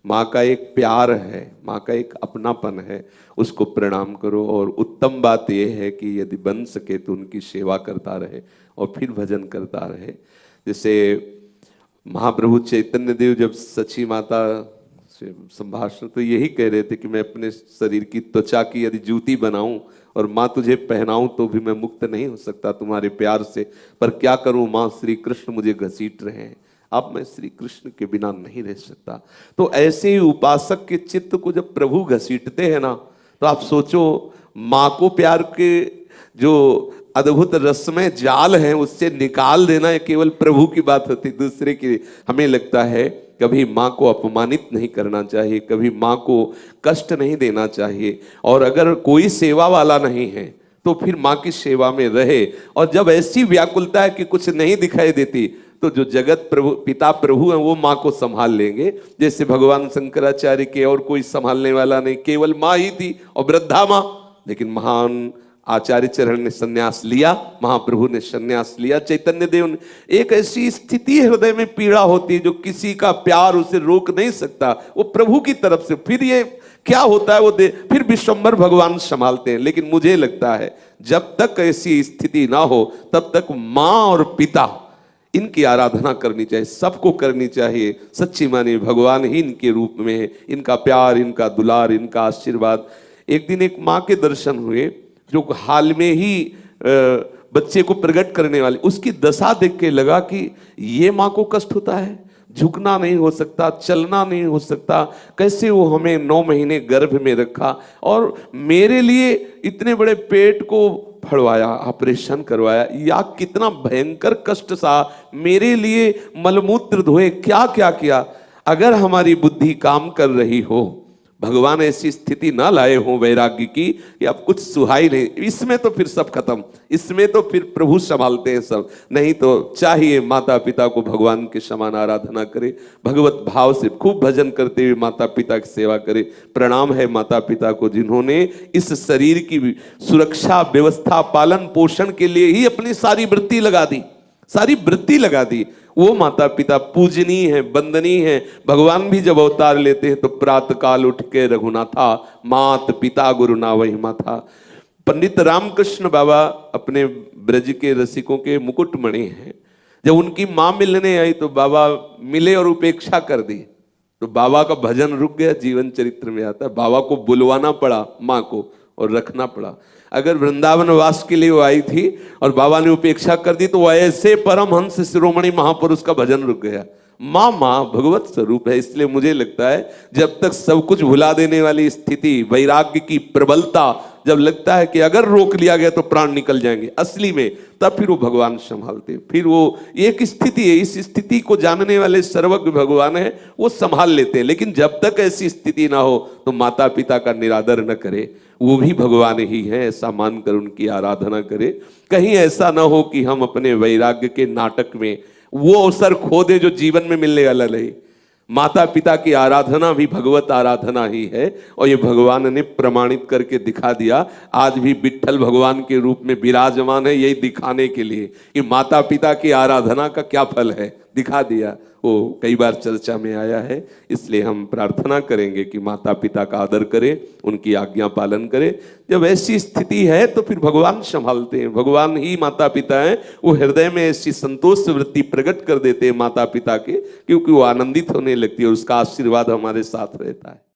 माँ का एक प्यार है, माँ का एक अपनापन है, उसको प्रणाम करो। और उत्तम बात यह है कि यदि बन सके तो उनकी सेवा करता रहे और फिर भजन करता रहे। जैसे महाप्रभु चैतन्य देव जब सची माता से संभाषण तो यही कह रहे थे कि मैं अपने शरीर की त्वचा की यदि जूती बनाऊं और माँ तुझे पहनाऊं तो भी मैं मुक्त नहीं हो सकता तुम्हारे प्यार से, पर क्या करूं माँ, श्री कृष्ण मुझे घसीट रहे हैं, अब मैं श्री कृष्ण के बिना नहीं रह सकता। तो ऐसे ही उपासक के चित्त को जब प्रभु घसीटते हैं ना, तो आप सोचो माँ को प्यार के जो अद्भुत रसमय जाल है उससे निकाल देना ये केवल प्रभु की बात होती, दूसरे की। हमें लगता है कभी माँ को अपमानित नहीं करना चाहिए, कभी माँ को कष्ट नहीं देना चाहिए, और अगर कोई सेवा वाला नहीं है तो फिर माँ की सेवा में रहे। और जब ऐसी व्याकुलता है कि कुछ नहीं दिखाई देती तो जो जगत प्रभु पिता प्रभु हैं वो माँ को संभाल लेंगे। जैसे भगवान शंकराचार्य के और कोई संभालने वाला नहीं, केवल माँ ही थी और वृद्धा माँ। लेकिन महान आचार्य चरण ने संन्यास लिया, महाप्रभु ने संन्यास लिया, चैतन्य देव ने। एक ऐसी स्थिति हृदय में पीड़ा होती है जो किसी का प्यार उसे रोक नहीं सकता, वो प्रभु की तरफ से। फिर ये क्या होता है वो फिर विश्वम्भर भगवान संभालते हैं। लेकिन मुझे लगता है जब तक ऐसी स्थिति ना हो तब तक माँ और पिता इनकी आराधना करनी चाहिए, सबको करनी चाहिए। सच्ची मानी भगवान ही इनके रूप में है, इनका प्यार, इनका दुलार, इनका आशीर्वाद। एक दिन एक माँ के दर्शन हुए जो हाल में ही बच्चे को प्रकट करने वाली, उसकी दशा देख के लगा कि ये माँ को कष्ट होता है, झुकना नहीं हो सकता, चलना नहीं हो सकता, कैसे वो हमें 9 महीने गर्भ में रखा और मेरे लिए इतने बड़े पेट को फड़वाया, ऑपरेशन करवाया, या कितना भयंकर कष्ट सा मेरे लिए मलमूत्र धोए, क्या क्या किया। अगर हमारी बुद्धि काम कर रही हो, भगवान ऐसी स्थिति ना लाए हो वैराग्य की कि अब कुछ सुहाई नहीं, इसमें तो फिर सब खत्म, इसमें तो फिर प्रभु संभालते हैं सब। नहीं तो चाहिए माता पिता को भगवान के समान आराधना करे, भगवत भाव से खूब भजन करते हुए माता पिता की सेवा करे। प्रणाम है माता पिता को जिन्होंने इस शरीर की सुरक्षा, व्यवस्था, पालन पोषण के लिए ही अपनी सारी वृत्ति लगा दी, सारी वृत्ति लगा दी। वो माता पिता पूजनीय है, वंदनीय है। भगवान भी जब अवतार लेते हैं तो प्रातः काल उठ के रघुनाथा, मात पिता गुरु ना वही माथा। पंडित रामकृष्ण बाबा अपने ब्रज के रसिकों के मुकुटमणि हैं। जब उनकी माँ मिलने आई तो बाबा मिले और उपेक्षा कर दी, तो बाबा का भजन रुक गया। जीवन चरित्र में आता है बाबा को बुलवाना पड़ा माँ को और रखना पड़ा। अगर वृंदावन वास के लिए वो आई थी और बाबा ने उपेक्षा कर दी तो वो ऐसे परमहंस शिरोमणि महापुरुष का भजन रुक गया। माँ माँ भगवत स्वरूप है। इसलिए मुझे लगता है जब तक सब कुछ भुला देने वाली स्थिति, वैराग्य की प्रबलता, जब लगता है कि अगर रोक लिया गया तो प्राण निकल जाएंगे असली में, तब फिर वो भगवान संभालते हैं। फिर वो एक स्थिति है, इस स्थिति को जानने वाले सर्वज्ञ भगवान है, वो संभाल लेते हैं। लेकिन जब तक ऐसी स्थिति ना हो तो माता पिता का निरादर न करे, वो भी भगवान ही है ऐसा मानकर उनकी आराधना करे। कहीं ऐसा ना हो कि हम अपने वैराग्य के नाटक में वो अवसर खो दे जो जीवन में मिलने वाला नहीं। माता पिता की आराधना भी भगवत आराधना ही है और ये भगवान ने प्रमाणित करके दिखा दिया। आज भी विट्ठल भगवान के रूप में विराजमान है, यही दिखाने के लिए कि माता पिता की आराधना का क्या फल है, दिखा दिया। वो कई बार चर्चा में आया है। इसलिए हम प्रार्थना करेंगे कि माता पिता का आदर करें, उनकी आज्ञा पालन करें। जब ऐसी स्थिति है तो फिर भगवान संभालते हैं, भगवान ही माता पिता हैं। वो हृदय में ऐसी संतोष वृत्ति प्रकट कर देते हैं माता पिता के, क्योंकि वो आनंदित होने लगती है और उसका आशीर्वाद हमारे साथ रहता है।